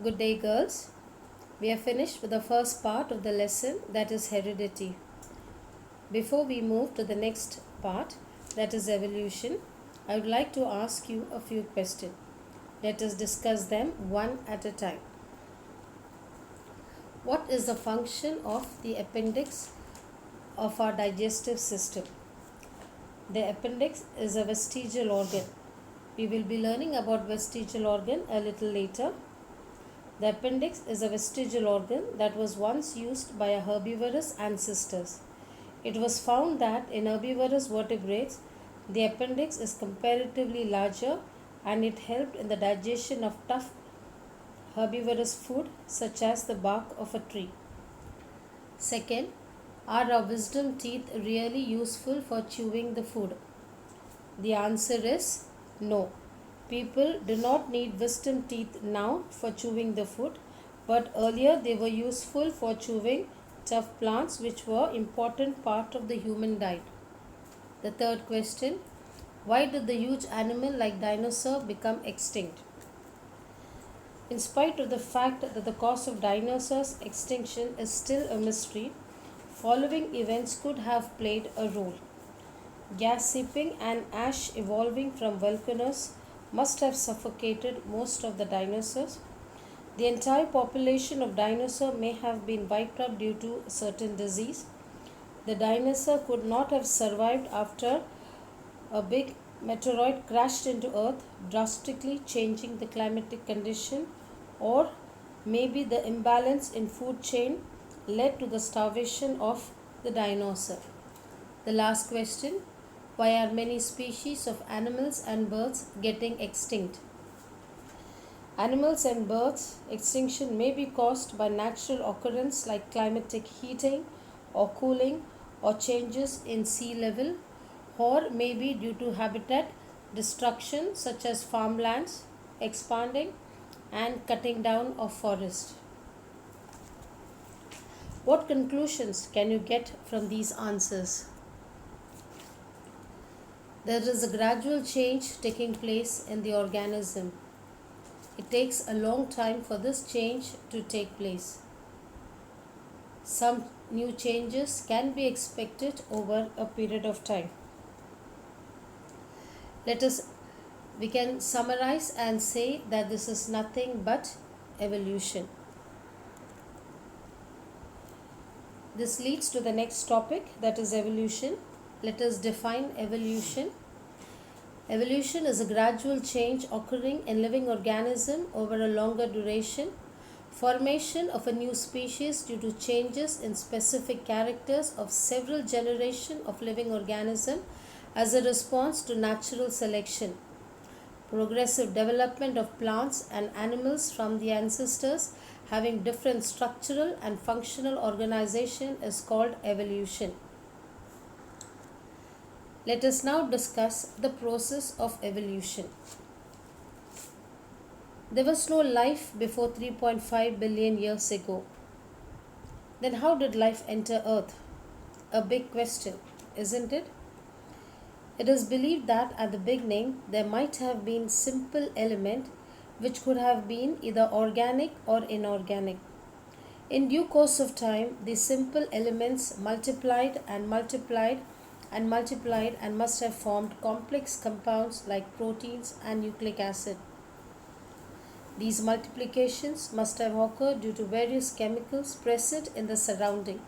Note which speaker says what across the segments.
Speaker 1: Good day, girls. We are finished with the first part of the lesson, that is heredity. Before we move to the next part, that is evolution, I would like to ask you a few questions. Let us discuss them one at a time. What is the function of the appendix of our digestive system? The appendix is a vestigial organ. We will be learning about vestigial organ a little later. The appendix is a vestigial organ that was once used by our herbivorous ancestors. It was found that in herbivorous vertebrates, the appendix is comparatively larger and it helped in the digestion of tough herbivorous food such as the bark of a tree. Second, are our wisdom teeth really useful for chewing the food? The answer is no. People do not need wisdom teeth now for chewing the food, but earlier they were useful for chewing tough plants which were important part of the human diet. The third question, why did the huge animal like dinosaur become extinct? In spite of the fact that the cause of dinosaurs' extinction is still a mystery, following events could have played a role. Gas seeping and ash evolving from volcanoes must have suffocated most of the dinosaurs. The entire population of dinosaur may have been wiped out due to certain disease. The dinosaur could not have survived after a big meteoroid crashed into Earth, drastically changing the climatic condition, or maybe the imbalance in food chain led to the starvation of the dinosaur. The last question, why are many species of animals and birds getting extinct? Animals and birds extinction may be caused by natural occurrence like climatic heating or cooling or changes in sea level, or may be due to habitat destruction such as farmlands expanding and cutting down of forest. What conclusions can you get from these answers? There is a gradual change taking place in the organism. It takes a long time for this change to take place. Some new changes can be expected over a period of time. We can summarize and say that this is nothing but evolution. This leads to the next topic, that is evolution. Let us define evolution. Evolution is a gradual change occurring in living organism over a longer duration. Formation of a new species due to changes in specific characters of several generations of living organism as a response to natural selection. Progressive development of plants and animals from the ancestors having different structural and functional organization is called evolution. Let us now discuss the process of evolution. There was no life before 3.5 billion years ago. Then how did life enter Earth? A big question, isn't it? It is believed that at the beginning there might have been simple element which could have been either organic or inorganic. In due course of time, these simple elements multiplied and multiplied and multiplied and must have formed complex compounds like proteins and nucleic acid. These multiplications must have occurred due to various chemicals present in the surrounding.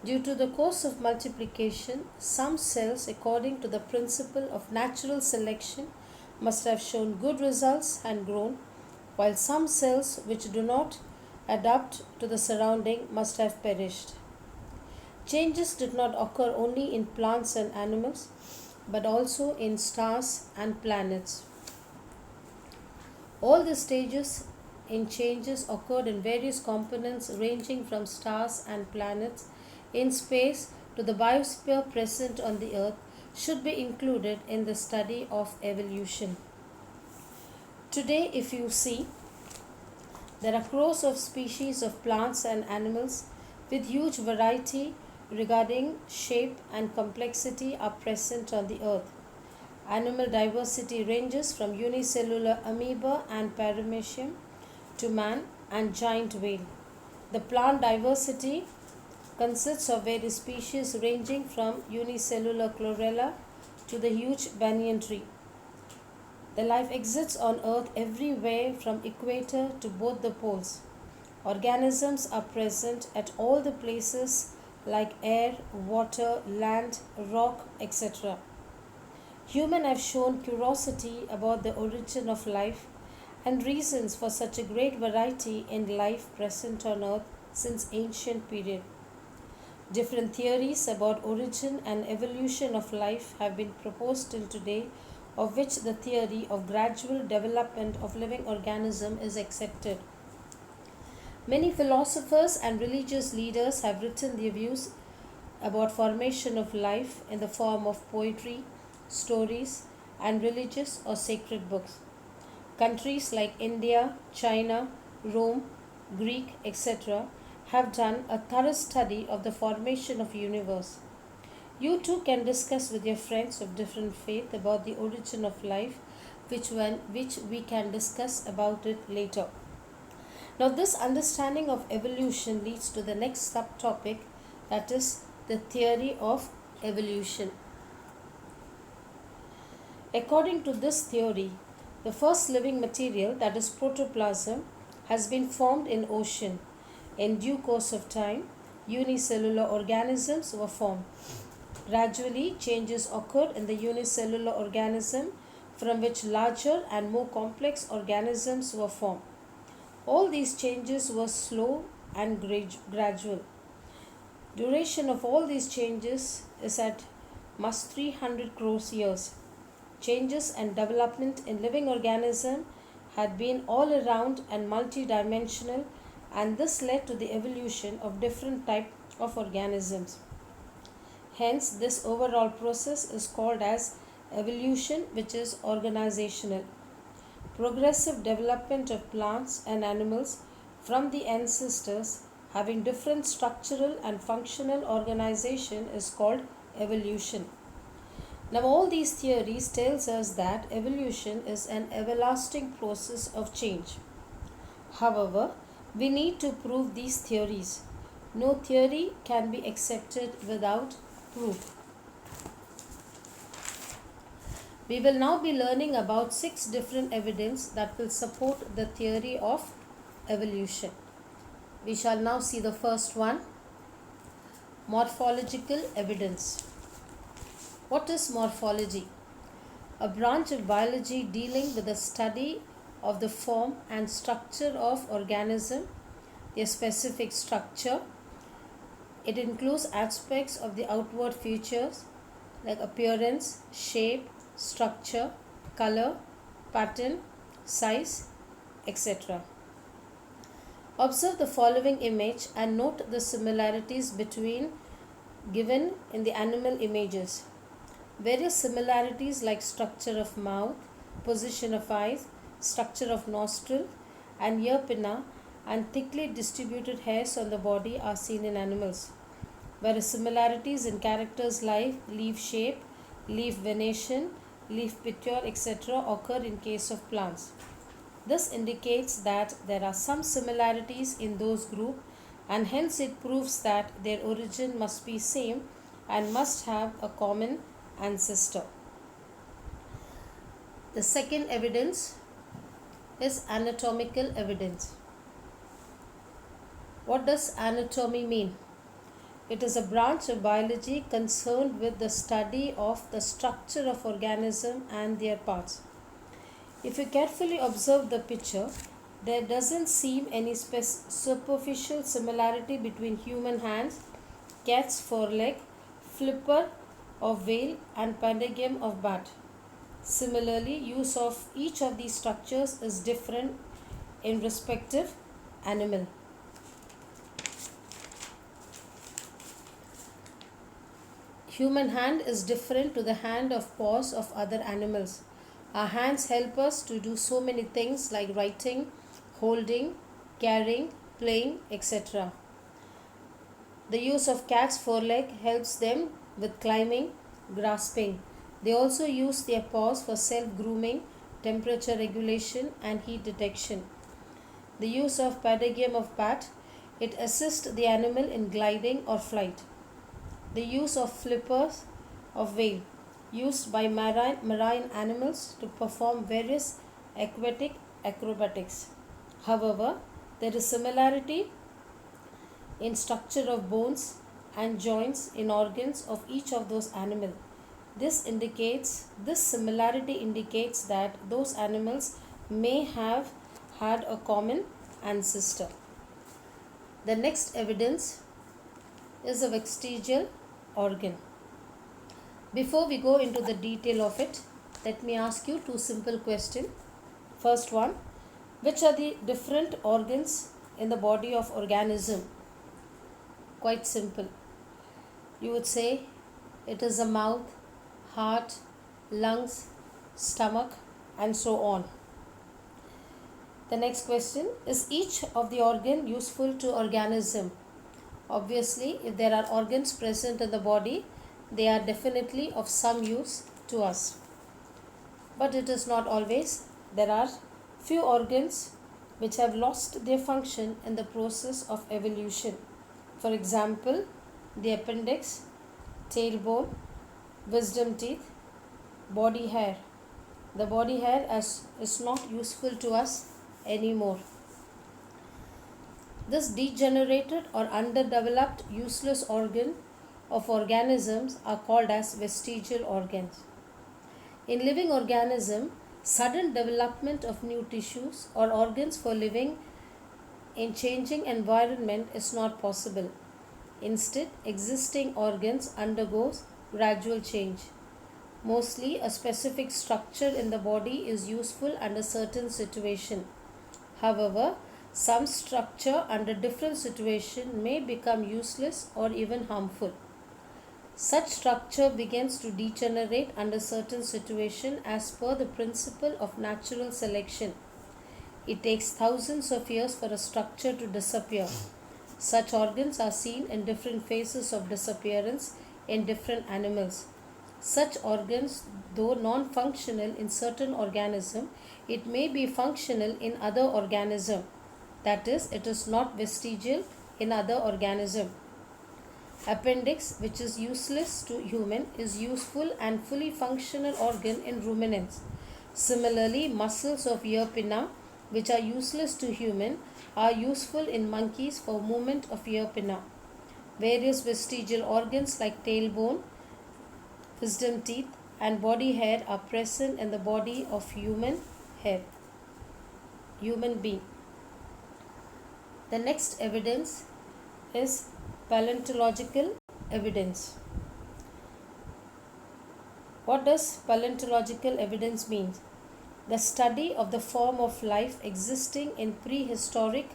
Speaker 1: Due to the course of multiplication, some cells, according to the principle of natural selection, must have shown good results and grown, while some cells which do not adapt to the surrounding must have perished. Changes did not occur only in plants and animals, but also in stars and planets. All the stages in changes occurred in various components ranging from stars and planets in space to the biosphere present on the Earth should be included in the study of evolution. Today, if you see, there are crores of species of plants and animals with huge variety regarding shape and complexity are present on the Earth. Animal diversity ranges from unicellular amoeba and paramecium to man and giant whale. The plant diversity consists of various species ranging from unicellular chlorella to the huge banyan tree. The life exists on earth everywhere from equator to both the poles. Organisms are present at all the places like air, water, land, rock, etc. Humans have shown curiosity about the origin of life and reasons for such a great variety in life present on earth since ancient period. Different theories about origin and evolution of life have been proposed till today, of which the theory of gradual development of living organism is accepted. Many philosophers and religious leaders have written their views about formation of life in the form of poetry, stories, and religious or sacred books. Countries like India, China, Rome, Greek, etc. have done a thorough study of the formation of universe. You too can discuss with your friends of different faith about the origin of life, which we can discuss about it later. Now, this understanding of evolution leads to the next subtopic, that is the theory of evolution. According to this theory, the first living material, that is protoplasm, has been formed in ocean. In due course of time, unicellular organisms were formed. Gradually, changes occurred in the unicellular organism from which larger and more complex organisms were formed. All these changes were slow and gradual. Duration of all these changes is at must 300 crores years. Changes and development in living organism had been all around and multidimensional, and this led to the evolution of different types of organisms. Hence, this overall process is called as evolution, which is organizational. Progressive development of plants and animals from the ancestors having different structural and functional organization is called evolution. Now, all these theories tells us that evolution is an everlasting process of change. However, we need to prove these theories. No theory can be accepted without proof. We will now be learning about 6 different evidence that will support the theory of evolution. We shall now see the first one, morphological evidence. What is morphology? A branch of biology dealing with the study of the form and structure of organism, their specific structure. It includes aspects of the outward features like appearance, shape, structure, color, pattern, size, etc. Observe the following image and note the similarities between given in the animal images. Various similarities like structure of mouth, position of eyes, structure of nostril and ear pinna and thickly distributed hairs on the body are seen in animals, whereas similarities in characters like leaf shape, leaf venation, leaf petiole, etc. occur in case of plants. This indicates that there are some similarities in those groups, and hence it proves that their origin must be same and must have a common ancestor. The second evidence is anatomical evidence. What does anatomy mean? It is a branch of biology concerned with the study of the structure of organism and their parts. If you carefully observe the picture, there doesn't seem any superficial similarity between human hands, cat's foreleg, flipper of whale and pandegym of bat. Similarly, use of each of these structures is different in respective animal. Human hand is different to the hand of paws of other animals. Our hands help us to do so many things like writing, holding, carrying, playing, etc. The use of cat's foreleg helps them with climbing, grasping. They also use their paws for self-grooming, temperature regulation and heat detection. The use of patagium of bat, it assists the animal in gliding or flight. The use of flippers of whale, used by marine animals to perform various aquatic acrobatics. However, there is similarity in structure of bones and joints in organs of each of those animals. This similarity indicates that those animals may have had a common ancestor. The next evidence is a vestigial organ. Before we go into the detail of it, let me ask you two simple questions. First one, which are the different organs in the body of organism? Quite simple. You would say it is a mouth, heart, lungs, stomach, and so on. The next question, is each of the organ useful to organism? Obviously, if there are organs present in the body, they are definitely of some use to us. But it is not always. There are few organs which have lost their function in the process of evolution. For example, the appendix, tailbone, wisdom teeth, body hair. The body hair is not useful to us anymore. This degenerated or underdeveloped useless organ of organisms are called as vestigial organs. In living organism, sudden development of new tissues or organs for living in changing environment is not possible. Instead, existing organs undergoes gradual change. Mostly, a specific structure in the body is useful under certain situation. However, some structure under different situation may become useless or even harmful. Such structure begins to degenerate under certain situation as per the principle of natural selection. It takes thousands of years for a structure to disappear. Such organs are seen in different phases of disappearance in different animals. Such organs, though non-functional in certain organisms, it may be functional in other organisms. That is, it is not vestigial in other organisms. Appendix, which is useless to human, is useful and fully functional organ in ruminants. Similarly, muscles of ear pinna, which are useless to human, are useful in monkeys for movement of ear pinna. Various vestigial organs like tailbone, wisdom teeth, and body hair are present in the body of human being. The next evidence is paleontological evidence. What does paleontological evidence mean? The study of the form of life existing in prehistoric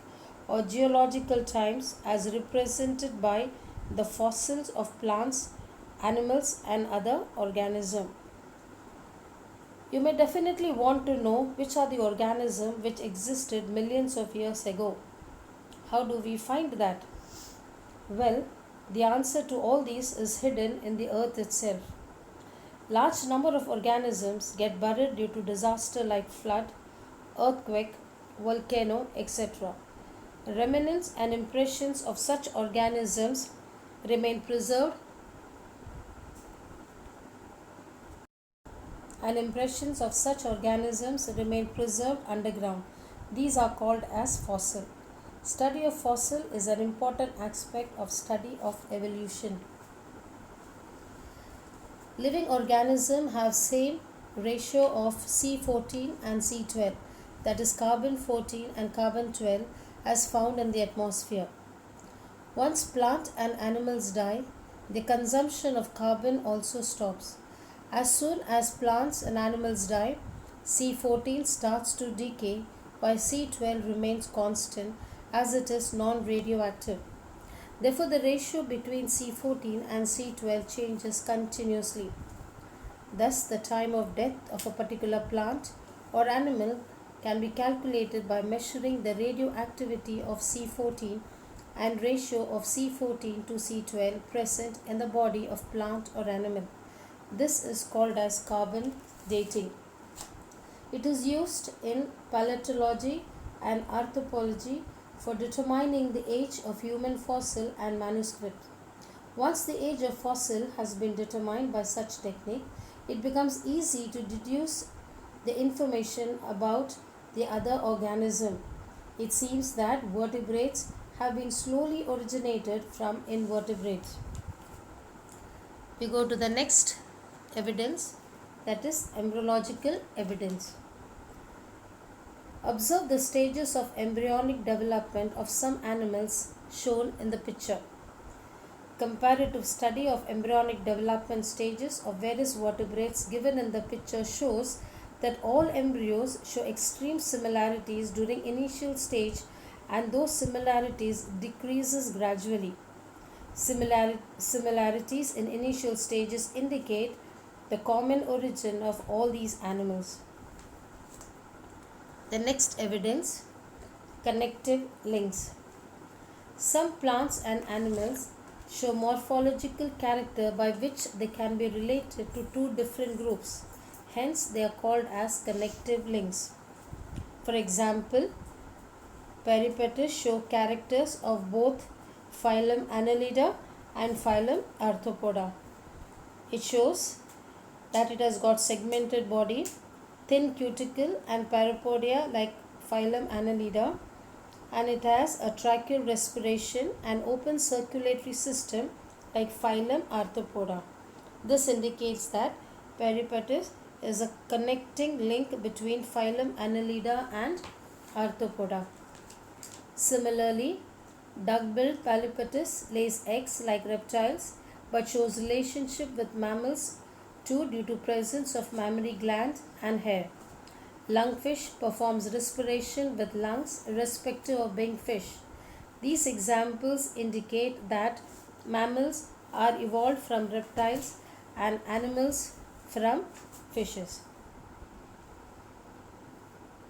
Speaker 1: or geological times as represented by the fossils of plants, animals, and other organisms. You may definitely want to know which are the organisms which existed millions of years ago. How do we find that? Well, the answer to all these is hidden in the earth itself. Large number of organisms get buried due to disaster like flood, earthquake, volcano, etc. Remnants and impressions of such organisms remain preserved underground. These are called as fossil. Study of fossil is an important aspect of study of evolution. Living organisms have same ratio of C14 and C12, that is carbon 14 and carbon 12, as found in the atmosphere. Once plant and animals die, the consumption of carbon also stops. As soon as plants and animals die, C14 starts to decay while C12 remains constant as it is non-radioactive. Therefore, the ratio between C14 and C12 changes continuously. Thus, the time of death of a particular plant or animal can be calculated by measuring the radioactivity of C14 and ratio of C14 to C12 present in the body of plant or animal. This is called as carbon dating. It is used in paleontology and anthropology for determining the age of human fossil and manuscript. Once the age of fossil has been determined by such technique, it becomes easy to deduce the information about the other organism. It seems that vertebrates have been slowly originated from invertebrates. We go to the next evidence, that is embryological evidence. Observe the stages of embryonic development of some animals shown in the picture. Comparative study of embryonic development stages of various vertebrates given in the picture shows that all embryos show extreme similarities during initial stage, and those similarities decreases gradually. Similarities in initial stages indicate the common origin of all these animals. The next evidence, connective links. Some plants and animals show morphological character by which they can be related to two different groups. Hence, they are called as connective links. For example, Peripatus show characters of both phylum Annelida and phylum Arthropoda. It shows that it has got segmented body, thin cuticle and parapodia like phylum Annelida, and it has a tracheal respiration and open circulatory system like phylum Arthropoda. This indicates that Peripatus is a connecting link between phylum Annelida and Arthropoda. Similarly, duck-billed Polypatus lays eggs like reptiles but shows relationship with mammals too due to presence of mammary gland and hair. Lungfish performs respiration with lungs irrespective of being fish. These examples indicate that mammals are evolved from reptiles and animals from fishes.